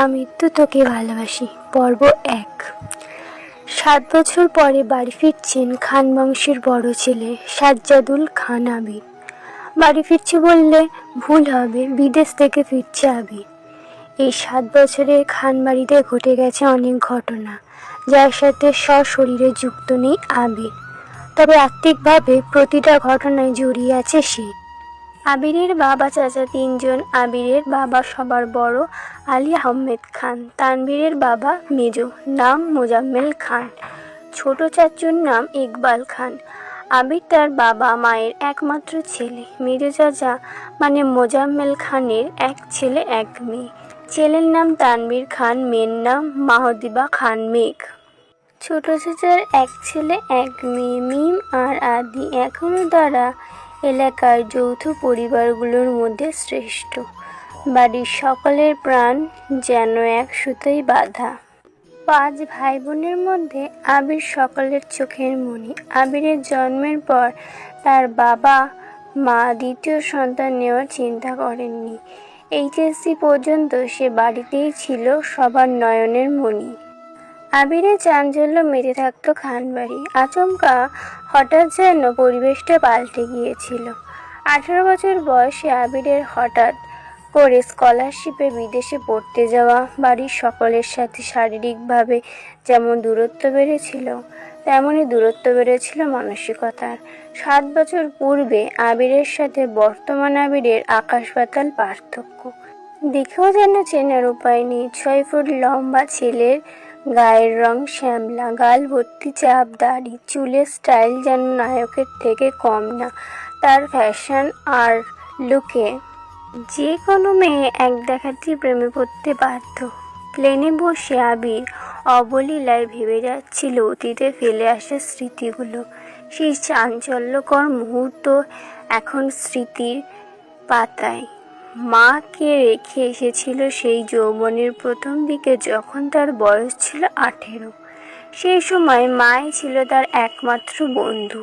আমি তো তোকে ভালোবাসি পর্ব ১। ৭ বছর পরে বাড়ি ফিরছেন খান বংশের বড় ছেলে সাজ্জাদুল খান আবির। বাড়ি ফিরছে বললে ভুল হবে, বিদেশ থেকে ফিরছে আবির। এই ৭ বছরে খান বাড়িতে ঘটে গেছে অনেক ঘটনা, যার সাথে সশরীরে যুক্ত নেই আবির, তবে আত্মিকভাবে প্রতিটা ঘটনায় জড়িয়ে আছে সে। আবিরের বাবা চাচা তিনজন। আবিরের বাবা সবার বড় আলী আহমেদ খান, তানভীরের বাবা মেজো, নাম মোজাম্মেল খান, ছোট চাচুর নাম ইকবাল খান। আবির তার বাবা মায়ের একমাত্র ছেলে। মেজো চাচা মানে মোজাম্মেল খানের এক ছেলে এক মেয়ে। ছেলের নাম তানভীর খান, মেয়ের নাম মাহদিবা খান মেঘ। ছোট চাচার এক ছেলে এক মেয়ে, মিম আর আদি। এখনও তারা এলাকার যৌথ পরিবারগুলোর মধ্যে শ্রেষ্ঠ। বাড়ির সকলের প্রাণ যেন এক সুতোয় বাঁধা। ৫ ভাই বোনের মধ্যে আবির সকলের চোখের মণি। আবিরের জন্মের পর তার বাবা মা দ্বিতীয় সন্তান নেওয়ার চিন্তা করেননি। এইচএসসি পর্যন্ত সে বাড়িতেই ছিল সবার নয়নের মণি। আবিরের চাঞ্চল্য মেতে থাকতো খানবাড়ি। আচমকা হঠাৎ যেন পরিবেশটা পাল্টে গিয়েছিল। ১৮ বছর বয়সে আবিরের হঠাৎ করে স্কলারশিপে বিদেশে পড়তে যাওয়া। বাড়ির সকলের সাথে শারীরিকভাবে যেমন দূরত্ব বেড়েছিল, তেমনই দূরত্ব বেড়েছিল মানসিকতার। ৭ বছর পূর্বে আবিরের সাথে বর্তমান আবিরের আকাশ পাতাল পার্থক্য। দেখেও যেন চেনার উপায় নেই। ৬ ফুট লম্বা ছেলের গায়ের রং শ্যামলা, গাল ভর্তি চাপ দাড়ি, চুলের স্টাইল যেন নায়কের থেকে কম না। তার ফ্যাশন আর লুকে যে কোনো মেয়ে এক দেখাতেই প্রেমে পড়তে বাধ্য। প্লেনে বসে আবির অবলীলায় ভেবে যাচ্ছিল অতীতে ফেলে আসা স্মৃতিগুলো। সেই চাঞ্চল্যকর মুহূর্ত এখন স্মৃতির পাতায়। মাকে রেখে এসেছিল সেই যৌবনের প্রথম দিকে, যখন তার বয়স ছিল ১৮। সেই সময় মাই ছিল তার একমাত্র বন্ধু।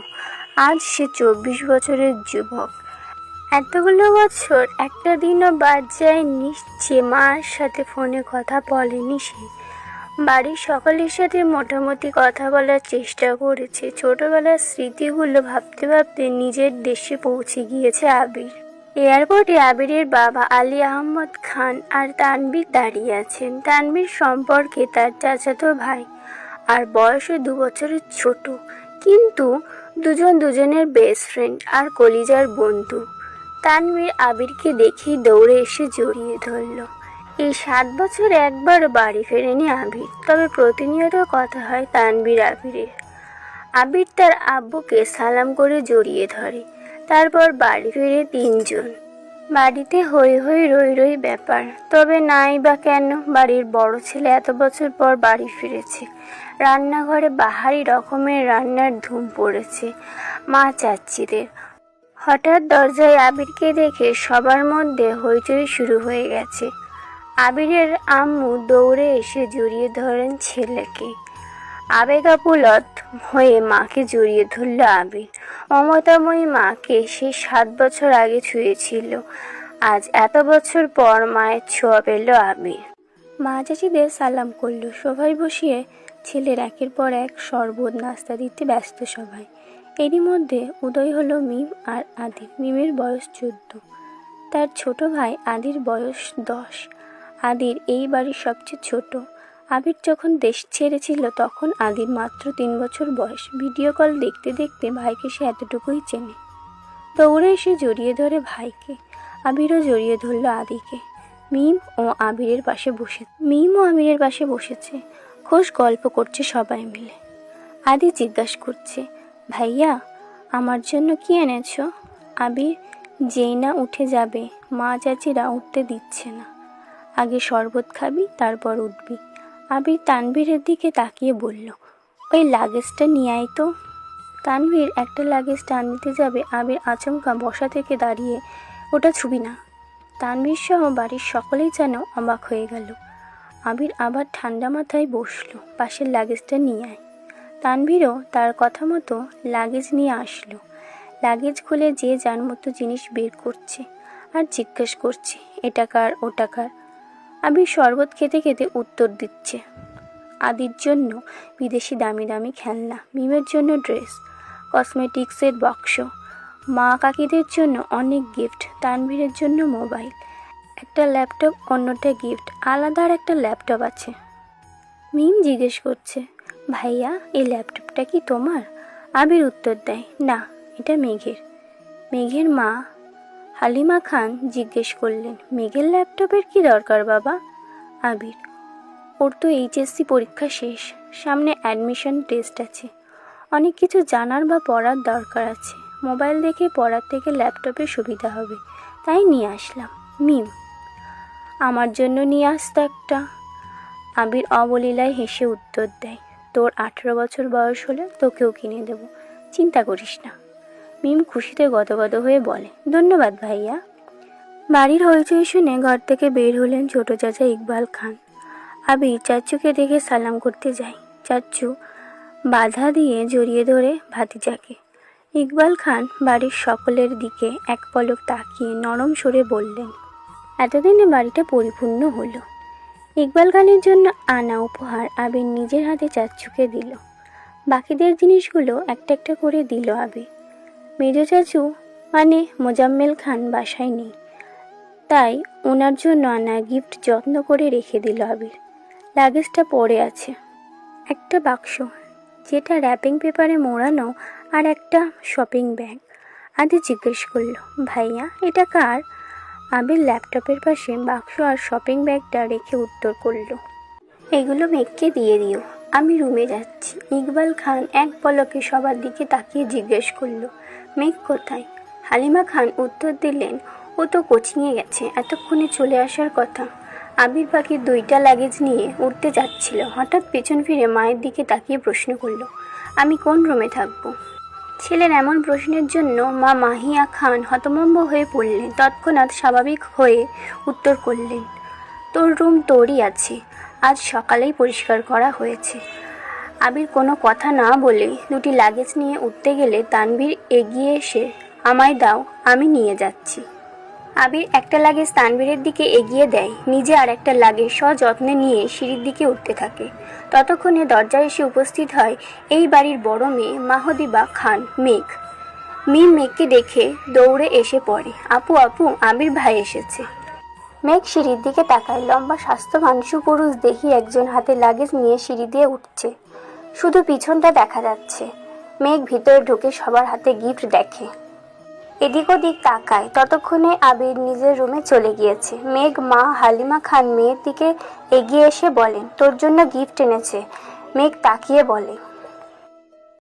আজ সে ২৪ বছরের যুবক। এতগুলো বছর একটা দিনও বাদ যায়নি যে মার সাথে ফোনে কথা বলেনি সে। বাড়ির সকলের সাথে মোটামুটি কথা বলার চেষ্টা করেছে। ছোটবেলার স্মৃতিগুলো ভাবতে ভাবতে নিজের দেশে পৌঁছে গিয়েছে আবির। এয়ারপোর্টে আবিরের বাবা আলী আহমদ খান আর তানভীর দাঁড়িয়ে আছেন। তানভীর সম্পর্কে তার চাচাতো ভাই আর বয়সে ২ বছরের ছোট, কিন্তু দুজনের বেস্ট ফ্রেন্ড আর কলিজার বন্ধু। তানভীর আবিরকে দেখেই দৌড়ে এসে জড়িয়ে ধরল। এই ৭ বছর একবারও বাড়ি ফেরেনি আবির, তবে প্রতিনিয়ত কথা হয় তানভীর আবিরের। আবির তার আব্বুকে সালাম করে জড়িয়ে ধরে। তারপর বাড়ি ফিরে তিনজন। বাড়িতে হই হই রই রই ব্যাপার। তবে নাই বা কেন, বাড়ির বড় ছেলে এত বছর পর বাড়ি ফিরেছে। রান্নাঘরে বাহারি রকমের রান্নার ধুম পড়েছে মা চাচ্চিদের। হঠাৎ দরজায় আবিরকে দেখে সবার মধ্যে হইচই শুরু হয়ে গেছে। আবিরের আম্মু দৌড়ে এসে জড়িয়ে ধরেন ছেলেকে। আবেগাপুলত হয়ে মাকে জড়িয়ে ধরল আবির। মমতাময়ী মাকে সে ৭ বছর আগে ছুঁয়েছিল। আজ এত বছর পর মায়ের ছোঁয়া পেল আবির। মা চাচিদের সালাম করল। সোফায় বসিয়ে ছেলের একের পর এক শরবত নাস্তা দিতে ব্যস্ত সবাই। এরই মধ্যে উদয় হলো মিম আর আদির। মিমের বয়স ১৪, তার ছোট ভাই আদির বয়স ১০। আদির এই বাড়ির সবচেয়ে ছোট। আবির যখন দেশ ছেড়েছিল তখন আদির মাত্র ৩ বছর বয়স। ভিডিও কল দেখতে দেখতে ভাইকে সে এতটুকুই চেনে। দৌড়ে এসে জড়িয়ে ধরে ভাইকে। আবিরও জড়িয়ে ধরল আদিকে। মিমও আবিরের পাশে বসেছে। খোশ গল্প করছে সবাই মিলে। আদি জিজ্ঞাসা করছে, ভাইয়া আমার জন্য কি এনেছো? আবির যেই না উঠে যাবে, মা চাচিরা উঠতে দিচ্ছে না। আগে শরবত খাবি, তারপর উঠবি। আবির তানভীরের দিকে তাকিয়ে বলল, ওই লাগেজটা নিয়ে আয় তো। তানভীর একটা লাগেজ টান দিতে যাবে। আবির আচমকা বসা থেকে দাঁড়িয়ে, ওটা ছুবি না। তানভীর সহ বাড়ির সকলেই যেন অবাক হয়ে গেল। আবির আবার ঠান্ডা মাথায় বসলো। পাশের লাগেজটা নিয়ে আয়। তানভীরও তার কথা মতো লাগেজ নিয়ে আসলো। লাগেজ খুলে যে যার মতো জিনিস বের করছে আর জিজ্ঞেস করছে, এটা কার ওটা কার। আবির শরবত খেতে খেতে উত্তর দিচ্ছে। আদির জন্য বিদেশি দামি দামি খেলনা, মিমের জন্য ড্রেস, কসমেটিক্সের বাক্স, মা কাকিদের জন্য অনেক গিফট, তানভীরের জন্য মোবাইল, একটা ল্যাপটপ, অন্যটা গিফট, আলাদা আর একটা ল্যাপটপ আছে। মিম জিজ্ঞেস করছে, ভাইয়া এই ল্যাপটপটা কি তোমার? আবির উত্তর দেয়, না, এটা মেঘের। মেঘের মা হালিমা খান জিজ্ঞেস করলেন, মেঘের ল্যাপটপের কি দরকার বাবা? আবির, ওর তো এইচএসসি পরীক্ষা শেষ, সামনে অ্যাডমিশন টেস্ট আছে, অনেক কিছু জানার বা পড়ার দরকার আছে, মোবাইল দেখে পড়ার থেকে ল্যাপটপে সুবিধা হবে, তাই নিয়ে আসলাম। মিম, আমার জন্য নিয়ে আসতো একটা। আবির অবলীলায় হেসে উত্তর দেয়, তোর 18 বছর বয়স হলে তোকেও কিনে দেব, চিন্তা করিস না। মিম খুশিতে গদগদ হয়ে বলে, ধন্যবাদ ভাইয়া। বাড়ির হইচই শুনে ঘর থেকে বের হলেন ছোট চাচা ইকবাল খান। আবির চাচুকে দেখে সালাম করতে যায়। চাচু বাধা দিয়ে জড়িয়ে ধরে ভাতিজাকে। ইকবাল খান বাড়ির সকলের দিকে এক পলক তাকিয়ে নরম সুরে বললেন, এতদিনে বাড়িটা পরিপূর্ণ হলো। ইকবাল খানের জন্য আনা উপহার আবির নিজের হাতে চাচুকে দিল। বাকিদের জিনিসগুলো একটা একটা করে দিল আবির। মেজ চাচু মানে মোজাম্মেল খান বাসায় নেই, তাই ওনার জন্য আনা গিফট যত্ন করে রেখে দিল আবির। লাগেজটা পড়ে আছে, একটা বাক্স যেটা র্যাপিং পেপারে মোড়ানো, আর একটা শপিং ব্যাগ। আদি জিজ্ঞেস করলো, ভাইয়া এটা কার? আবির ল্যাপটপের পাশে বাক্স আর শপিং ব্যাগটা রেখে উত্তর করলো, এগুলো মেঘকে দিয়ে দিও, আমি রুমে যাচ্ছি। ইকবাল খান এক পলকে সবার দিকে তাকিয়ে জিজ্ঞেস করলো, মেঘ কোথায়? হালিমা খান উত্তর দিলেন, ও তো কোচিংয়ে গেছে, এতক্ষণে চলে আসার কথা। আবির পাখি 2টা লাগেজ নিয়ে উঠতে যাচ্ছিল, হঠাৎ পেছন ফিরে মায়ের দিকে তাকিয়ে প্রশ্ন করলো, আমি কোন রুমে থাকবো? ছেলের এমন প্রশ্নের জন্য মা মাহিয়া খান হতভম্ব হয়ে পড়লেন। তৎক্ষণাৎ স্বাভাবিক হয়ে উত্তর করলেন, তোর রুম তোরই আছে, আজ সকালেই পরিষ্কার করা হয়েছে। আবির কোনো কথা না বলে 2টি লাগেজ নিয়ে উঠতে গেলে তানভীর এগিয়ে এসে, আমায় দাও, আমি নিয়ে যাচ্ছি। আবির একটা লাগেজ তানভীরের দিকে এগিয়ে দেয়, নিজে আর একটা লাগেজ সযত্নে নিয়ে সিঁড়ির দিকে উঠতে থাকে। ততক্ষণে দরজায় এসে উপস্থিত হয় এই বাড়ির বড় মেয়ে মাহদিবা খান মেঘ। মিম মেঘকে দেখে দৌড়ে এসে পড়ে, আপু আপু, আবির ভাই এসেছে। মেঘ সিঁড়ির দিকে তাকায়, লম্বা স্বাস্থ্যবান সুপুরুষ দেখি একজন হাতে লাগেজ নিয়ে সিঁড়ি দিয়ে উঠছে, শুধু পিছনটা দেখা যাচ্ছে। মেঘ ভিতরে ঢুকে সবার হাতে গিফট দেখে, এদিক ওদিক তাকায়। ততক্ষণে আবির নিজের রুমে চলে গিয়েছে। মেঘ মা হালিমা খান মেয়ের দিকে এগিয়ে এসে বলেন, তোর জন্য গিফট এনেছে। মেঘ তাকিয়ে বলে,